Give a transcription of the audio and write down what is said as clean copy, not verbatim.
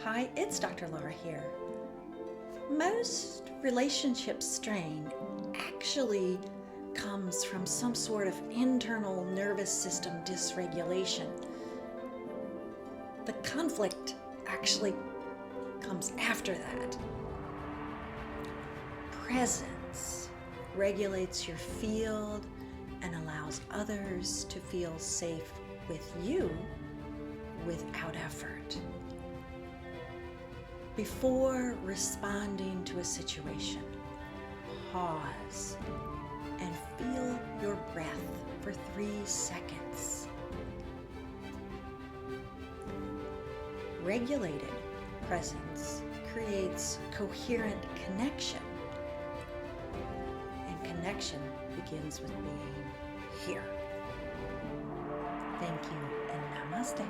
Hi, it's Dr. Laura here. Most relationship strain actually comes from some sort of internal nervous system dysregulation. The conflict actually comes after that. Presence regulates your field and allows others to feel safe with you without effort. Before responding to a situation, pause and feel your breath for 3 seconds. Regulated presence creates coherent connection, and connection begins with being here. Thank you and namaste.